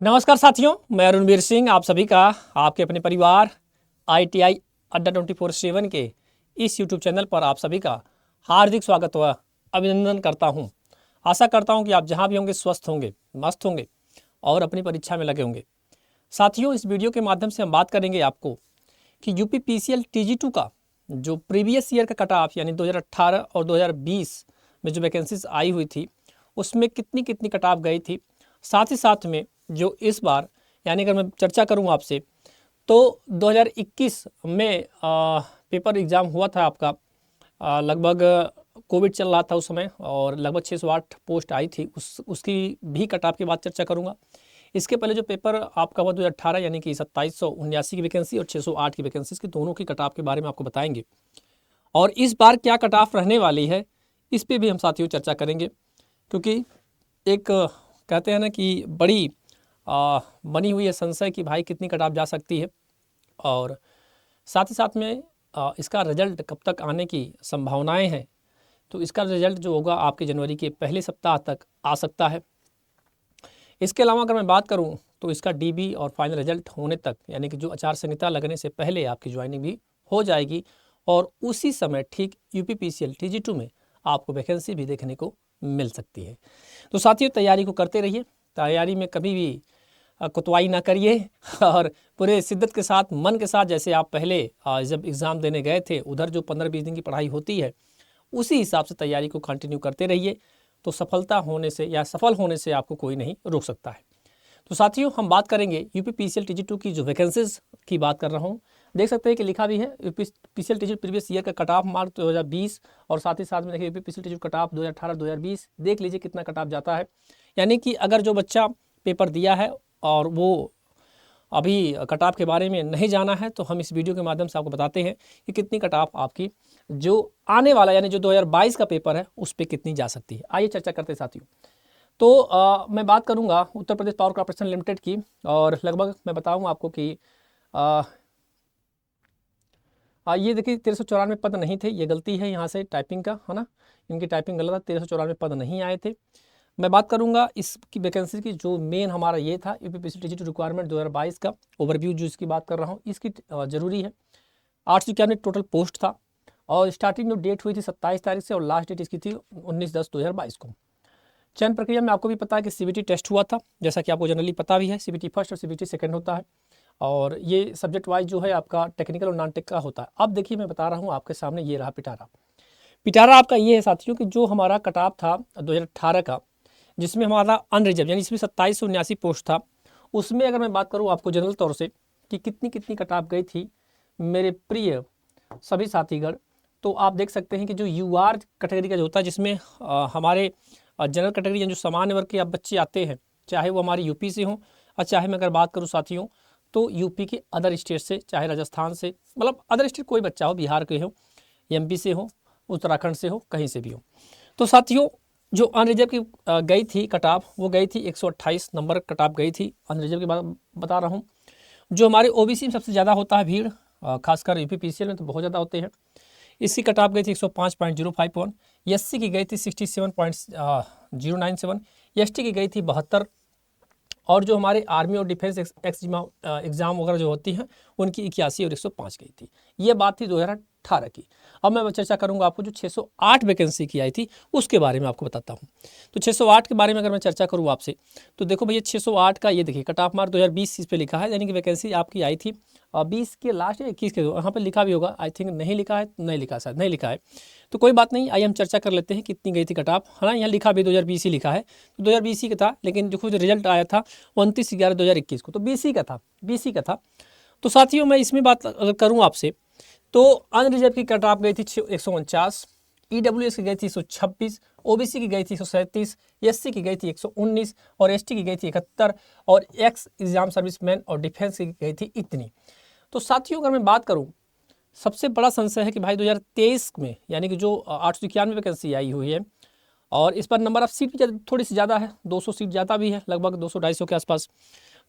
नमस्कार साथियों, मैं रणवीर सिंह आप सभी का आपके अपने परिवार ITI अड्डा 24/7 के इस YouTube चैनल पर आप सभी का हार्दिक स्वागत व अभिनंदन करता हूं। आशा करता हूं कि आप जहां भी होंगे स्वस्थ होंगे, मस्त होंगे और अपनी परीक्षा में लगे होंगे। साथियों, इस वीडियो के माध्यम से हम बात करेंगे आपको कि UPPCL TG2 का जो प्रीवियस ईयर का कट ऑफ यानी 2018 और 2020 में जो वैकेंसीज आई हुई थी उसमें कितनी कितनी कट ऑफ गई थी। साथ ही साथ में जो इस बार यानी अगर मैं चर्चा करूं आपसे तो 2021 में पेपर एग्ज़ाम हुआ था आपका। लगभग कोविड चल रहा था उस समय और लगभग 608 पोस्ट आई थी। उसकी भी कट ऑफ के बाद चर्चा करूंगा। इसके पहले जो पेपर आपका हुआ 2018 यानी कि 2779 की वैकेंसी और 608 की वैकेंसी की दोनों की कट ऑफ के बारे में आपको बताएंगे। और इस बार क्या कट ऑफ रहने वाली है इस पे भी हम साथियों चर्चा करेंगे, क्योंकि एक कहते हैं ना कि बड़ी बनी हुई है संशय कि भाई कितनी कट ऑफ जा सकती है और साथ ही साथ में इसका रिजल्ट कब तक आने की संभावनाएं हैं। तो इसका रिजल्ट जो होगा आपके जनवरी के पहले सप्ताह तक आ सकता है। इसके अलावा अगर मैं बात करूं तो इसका DB और फाइनल रिजल्ट होने तक यानी कि जो आचार संहिता लगने से पहले आपकी ज्वाइनिंग भी हो जाएगी और उसी समय ठीक UPPCL TG2 में आपको वैकेंसी भी देखने को मिल सकती है। तो साथियों, तैयारी को करते रहिए, तैयारी में कभी भी कुतवाई ना करिए और पूरे शिद्दत के साथ, मन के साथ, जैसे आप पहले जब एग्ज़ाम देने गए थे उधर जो 15-20 दिन की पढ़ाई होती है उसी हिसाब से तैयारी को कंटिन्यू करते रहिए। तो सफलता होने से या सफल होने से आपको कोई नहीं रोक सकता है। तो साथियों, हम बात करेंगे UPPCL TG2 की जो वैकेंसीज की बात कर रहा हूँ। देख सकते हैं कि लिखा भी है UPPCL TG2 प्रीवियस ईयर का कट ऑफ मार्क 2020 और साथ ही साथ में देखिए UPPCL TG2 कट ऑफ 2018-2020 देख लीजिए कितना कट ऑफ जाता है। यानी कि अगर जो बच्चा पेपर दिया है और वो अभी कट ऑफ के बारे में नहीं जाना है तो हम इस वीडियो के माध्यम से आपको बताते हैं कि कितनी कट ऑफ आपकी जो आने वाला यानी जो 2022 का पेपर है उस पर कितनी जा सकती है। आइए चर्चा करते हैं साथियों। तो मैं बात करूंगा Uttar Pradesh power corporation limited की और लगभग मैं बताऊंगा आपको कि ये देखिए 1394 पद नहीं थे, ये गलती है यहाँ से टाइपिंग का, है ना, इनकी टाइपिंग गलत है। 1394 पद नहीं आए थे। मैं बात करूंगा इसकी वैकेंसी की जो मेन हमारा ये था UPPCL TG2 रिक्वायरमेंट 2022 का ओवरव्यू जो इसकी बात कर रहा हूँ इसकी ज़रूरी है। 891 टोटल पोस्ट था और स्टार्टिंग जो डेट हुई थी 27 तारीख से और लास्ट डेट इसकी थी 19/10/2022 को। चयन प्रक्रिया में आपको भी पता है कि CBT टेस्ट हुआ था, जैसा कि आपको जनरली पता भी है। CBT फर्स्ट और CBT सेकंड होता है और ये सब्जेक्ट वाइज जो है आपका टेक्निकल और नॉन टेक का होता है। अब देखिए मैं बता रहा हूँ आपके सामने, ये रहा पिटारा आपका ये है साथियों कि जो हमारा कट ऑफ था 2018 का जिसमें हमारा अनरिजर्व यानी इसमें 2779 पोस्ट था, उसमें अगर मैं बात करूँ आपको जनरल तौर से कि कितनी कितनी कट ऑफ गई थी मेरे प्रिय सभी साथीगण, तो आप देख सकते हैं कि जो UR कैटेगरी का जो होता है जिसमें हमारे जनरल कैटेगरी यानी जो सामान्य वर्ग के अब बच्चे आते हैं, चाहे वो हमारे UP से हों और चाहे मैं अगर बात करूँ साथियों तो UP के अदर स्टेट से, चाहे राजस्थान से, मतलब अदर स्टेट कोई बच्चा हो, बिहार के हो, MP से हो, उत्तराखंड से हो, कहीं से भी हो। तो साथियों, जो अनरिजर्व की गई थी कट ऑफ वो गई थी 128 नंबर कट ऑफ गई थी। अनरिजर्व की बात बता रहा हूँ। जो हमारे OBC में सबसे ज़्यादा होता है भीड़, खासकर UPPCL में तो बहुत ज़्यादा होते हैं। इसकी कट ऑफ गई थी 105.051। SC की गई थी 67.097। ST की गई थी 72। और जो हमारे आर्मी और डिफेंस एग्ज़ाम वगैरह जो होती हैं उनकी 81 और 105 गई थी। ये बात थी 2018 की। अब मैं चर्चा करूंगा आपको जो 608 वैकेंसी की आई थी उसके बारे में आपको बताता हूं। तो 608 के बारे में अगर मैं चर्चा करूं आपसे तो देखो भैया 608 का ये देखिए कट ऑफ मार्क 2020 इस पे लिखा है, यानी कि वैकेंसी आपकी आई थी 20 के लास्ट या 21 के, यहाँ पे लिखा भी होगा, आई थिंक नहीं लिखा है, नहीं लिखा, शायद नहीं लिखा है, तो कोई बात नहीं। आइए हम चर्चा कर लेते हैं कितनी गई थी कट ऑफ। है ना, यहाँ लिखा भी 2020 ही लिखा है, तो 2020 ही का था, लेकिन जो खुद रिजल्ट आया था 29/11/2021 को, तो 20 का था, 20 का था। तो साथियों मैं इसमें बात अगर करूँ आपसे तो अनरिजर्व की कट ऑफ गई थी 149, EWS की गई थी 126, OBC की गई थी 137, SC की गई थी 119 और ST की गई थी 71 और एक्स एग्जाम सर्विसमैन और डिफेंस की गई थी इतनी। तो साथियों अगर मैं बात करूं, सबसे बड़ा संशय है कि भाई 2023 में यानी कि जो 891 वैकेंसी आई हुई है और इस पर नंबर ऑफ सीट भी थोड़ी सी ज़्यादा है, 200 सीट ज़्यादा भी है, लगभग 200-250 के आसपास।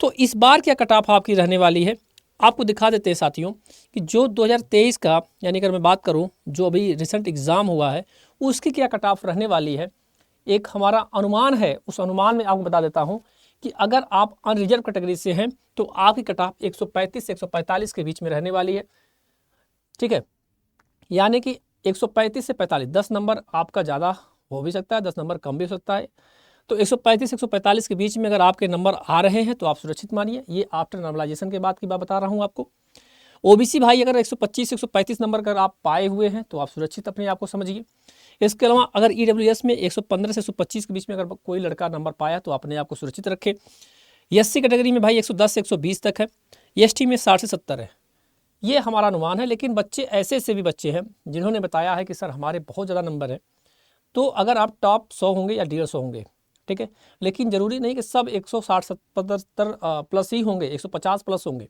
तो इस बार क्या कट ऑफ आपकी रहने वाली है आपको दिखा देते हैं साथियों कि जो 2023 का यानी अगर मैं बात करूं जो अभी रिसेंट एग्ज़ाम हुआ है उसकी क्या कट ऑफ रहने वाली है। एक हमारा अनुमान है, उस अनुमान में आपको बता देता हूं कि अगर आप अनरिजर्व कैटेगरी से हैं तो आपकी कट ऑफ 135 से 145 के बीच में रहने वाली है। ठीक है, यानी कि 135 से 45, 10 नंबर आपका ज़्यादा हो भी सकता है, 10 नंबर कम भी हो सकता है। तो 135 से 145 के बीच में अगर आपके नंबर आ रहे हैं तो आप सुरक्षित मानिए। ये आफ्टर नॉर्मलाइजेशन के बाद की बात बता रहा हूँ आपको। ओबीसी भाई अगर 125 से 135 नंबर अगर आप पाए हुए हैं तो आप सुरक्षित अपने आप को समझिए। इसके अलावा अगर ईडब्ल्यूएस में 115 से 125 के बीच में अगर कोई लड़का नंबर पाया तो अपने आप को सुरक्षित रखे। एससी कैटेगरी में भाई 110 से 120 तक है, एसटी में 60 से 70 है। ये हमारा अनुमान है, लेकिन बच्चे ऐसे भी बच्चे हैं जिन्होंने बताया है कि सर हमारे बहुत ज़्यादा नंबर है। तो अगर आप टॉप 100 होंगे या 150 होंगे, ठीक है, लेकिन ज़रूरी नहीं कि सब 160-170 प्लस ही होंगे, 150 प्लस होंगे।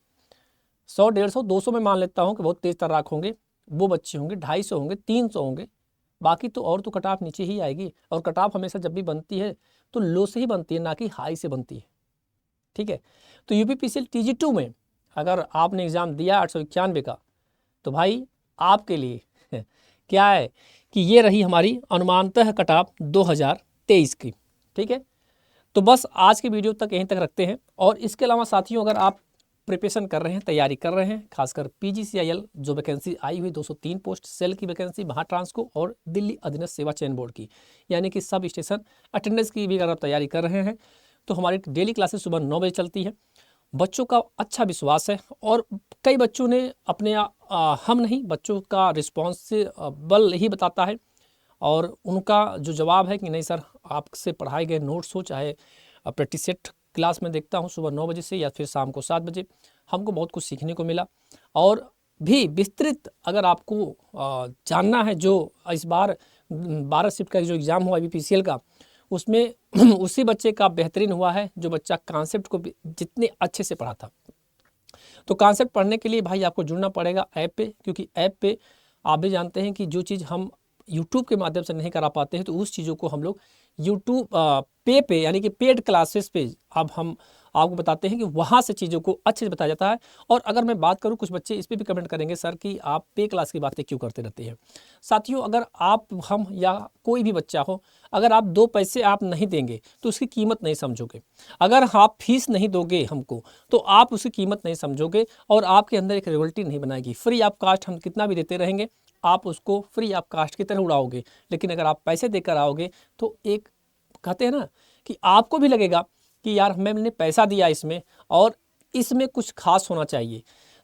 100, 150, 200 में मान लेता हूँ कि बहुत तेज़ तर्राक होंगे, वो बच्चे होंगे, 250 होंगे, 300 होंगे। बाकी तो और तो कट ऑफ नीचे ही आएगी। और कट ऑफ हमेशा जब भी बनती है तो लो से ही बनती है, ना कि हाई से बनती है। ठीक है, तो यूपीपीसीएल TG2 में अगर आपने एग्ज़ाम दिया 891 का, तो भाई आपके लिए क्या है कि ये रही हमारी अनुमानतः कट ऑफ 2023 की। ठीक है, तो बस आज की वीडियो तक यहीं तक रखते हैं। और इसके अलावा साथियों, अगर आप प्रिपरेशन कर रहे हैं, तैयारी कर रहे हैं, खासकर PGCIL जो वैकेंसी आई हुई 203 पोस्ट, सेल की वैकेंसी, महाट्रांसको और दिल्ली अधीनस्थ सेवा चयन बोर्ड की, यानी कि सब स्टेशन अटेंडेंस की भी अगर आप तैयारी कर रहे हैं तो हमारी डेली क्लासेस सुबह 9 बजे चलती है। बच्चों का अच्छा विश्वास है और कई बच्चों ने अपने हम नहीं, बच्चों का रिस्पॉन्स से बल ही बताता है और उनका जो जवाब है कि नहीं सर आपसे पढ़ाए गए नोट्स हो, चाहे प्रैक्टिस सेट क्लास में देखता हूँ सुबह 9 बजे से या फिर शाम को 7 बजे, हमको बहुत कुछ सीखने को मिला। और भी विस्तृत अगर आपको जानना है, जो इस बार 12 शिफ्ट का जो एग्ज़ाम हुआ यूपीपीसीएल का, उसमें उसी बच्चे का बेहतरीन हुआ है जो बच्चा कॉन्सेप्ट को जितने अच्छे से पढ़ा था। तो कॉन्सेप्ट पढ़ने के लिए भाई आपको जुड़ना पड़ेगा ऐप पे, क्योंकि ऐप पे आप भी जानते हैं कि जो चीज़ हम यूट्यूब के माध्यम से नहीं करा पाते हैं तो उस चीज़ों को हम लोग यूट्यूब पे यानी कि पेड क्लासेस पे अब हम आपको बताते हैं कि वहाँ से चीज़ों को अच्छे से बताया जाता है। और अगर मैं बात करूँ, कुछ बच्चे इस पर भी कमेंट करेंगे सर कि आप पे क्लास की बातें क्यों करते रहते हैं। साथियों, अगर आप, हम या कोई भी बच्चा हो, अगर आप 2 पैसे आप नहीं देंगे तो उसकी कीमत नहीं समझोगे। अगर आप फीस नहीं दोगे हमको तो आप उसकी कीमत नहीं समझोगे और आपके अंदर एक रियलिटी नहीं बनाएगी। फ्री ऑफ कास्ट हम कितना भी देते रहेंगे, आप उसको फ्री ऑफ कास्ट की तरह उड़ाओगे। लेकिन अगर आप पैसे देकर आओगे तो एक कहते हैं ना कि आपको भी लगेगा कि यार मैंने पैसा दिया इसमें और इसमें कुछ खास होना चाहिए।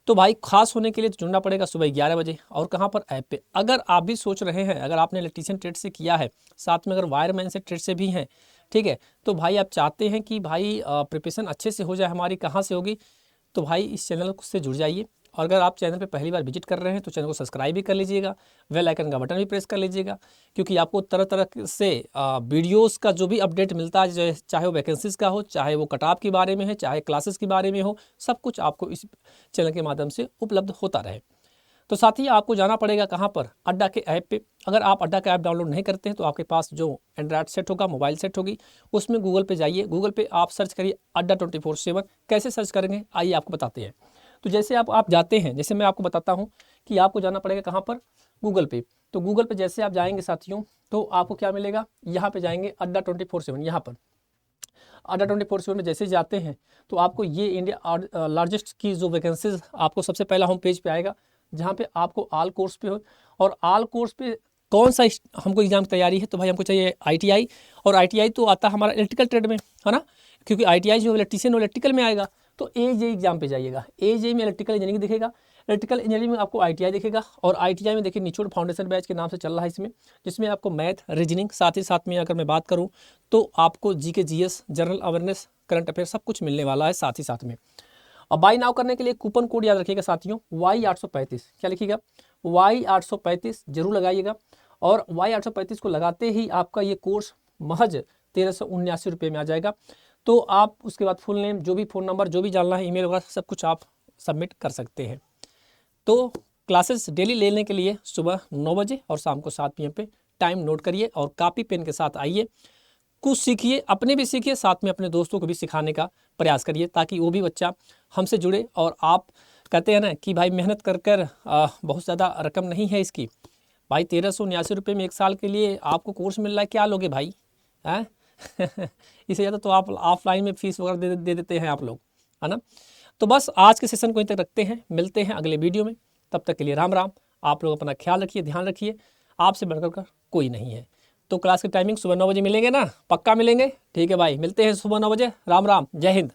तो भाई खास होने के लिए जुड़ना पड़ेगा सुबह 11 बजे। और कहाँ पर? ऐप पे। अगर आप भी सोच रहे हैं, अगर आपने इलेक्ट्रीशियन ट्रेड से किया है, साथ में अगर वायरमैन से ट्रेड से भी हैं, ठीक है, तो भाई आप चाहते हैं कि भाई प्रिपरेशन अच्छे से हो जाए हमारी, कहाँ से होगी? तो भाई इस चैनल से जुड़ जाइए। और अगर आप चैनल पे पहली बार विजिट कर रहे हैं तो चैनल को सब्सक्राइब भी कर लीजिएगा, बेल आइकन का बटन भी प्रेस कर लीजिएगा, क्योंकि आपको तरह तरह से वीडियोस का जो भी अपडेट मिलता है, चाहे वो वैकेंसीज़ का हो, चाहे वो कट ऑफ के बारे में है, चाहे क्लासेस के बारे में हो, सब कुछ आपको इस चैनल के माध्यम से उपलब्ध होता रहे। तो साथ ही आपको जाना पड़ेगा कहाँ पर? अड्डा के ऐप पे। अगर आप अड्डा का ऐप डाउनलोड नहीं करते हैं तो आपके पास जो एंड्रॉयड सेट होगा, मोबाइल सेट होगी, उसमें गूगल पे जाइए, गूगल पे आप सर्च करिए अड्डा 24/7। कैसे सर्च करेंगे आइए आपको बताते हैं। तो जैसे आप जाते हैं, जैसे मैं आपको बताता हूँ कि आपको जाना पड़ेगा कहाँ पर? गूगल पे। तो गूगल पे जैसे आप जाएंगे साथियों तो आपको क्या मिलेगा? यहाँ पे जाएंगे अड्डा 24/7, यहाँ पर अड्डा 24/7 में जैसे जाते हैं तो आपको ये इंडिया लार्जेस्ट की जो वैकेंसीज आपको सबसे पहला होम पेज पे आएगा, जहाँ पे आपको ऑल कोर्स पे हो। और ऑल कोर्स पे कौन सा हमको एग्जाम की तैयारी है? तो भाई हमको चाहिए ITI, और ITI तो आता है हमारा इलेक्ट्रिकल ट्रेड में, है ना, क्योंकि ITI जो इलेक्ट्रीशियन इलेक्ट्रिकल में आएगा। तो AJE एग्जाम पे जाइएगा, AJE में इलेक्ट्रिकल इंजीनियरिंग दिखेगा, इलेक्ट्रिकल इंजीनियरिंग में आपको ITI दिखेगा। और ITI में देखिए निचोड़ फाउंडेशन बैच के नाम से चल रहा है इसमें, जिसमें आपको मैथ, रीजनिंग, साथ ही साथ में अगर मैं बात करूँ तो आपको GK GS, general awareness, current affair सब कुछ मिलने वाला है साथ ही साथ में। और बाई नाउ करने के लिए कूपन कोड याद रखिएगा साथियों, Y835। क्या लिखिएगा? Y835 जरूर लगाइएगा। और Y835 को लगाते ही आपका ये कोर्स महज 1379 रुपये में आ जाएगा। तो आप उसके बाद फुल नेम, जो भी फ़ोन नंबर, जो भी जानना है, ईमेल वगैरह सब कुछ आप सबमिट कर सकते हैं। तो क्लासेस डेली लेने के लिए सुबह 9 बजे और शाम को 7 PM पे टाइम नोट करिए और कापी पेन के साथ आइए, कुछ सीखिए, अपने भी सीखिए, साथ में अपने दोस्तों को भी सिखाने का प्रयास करिए, ताकि वो भी बच्चा हमसे जुड़े। और आप कहते हैं ना कि भाई मेहनत कर कर बहुत ज़्यादा रकम नहीं है इसकी। भाई 1379 रुपये में 1 साल के लिए आपको कोर्स मिल रहा है, क्या लोगे भाई? हैं इससे ज़्यादा तो आप ऑफलाइन में फीस वगैरह दे देते हैं आप लोग, है ना। तो बस आज के सेशन को यहीं तक रखते हैं, मिलते हैं अगले वीडियो में। तब तक के लिए राम राम। आप लोग अपना ख्याल रखिए, ध्यान रखिए, आपसे बढ़कर कोई नहीं है। तो क्लास की टाइमिंग सुबह 9 बजे मिलेंगे ना, पक्का मिलेंगे, ठीक है भाई, मिलते हैं सुबह 9 बजे। राम राम, जय हिंद।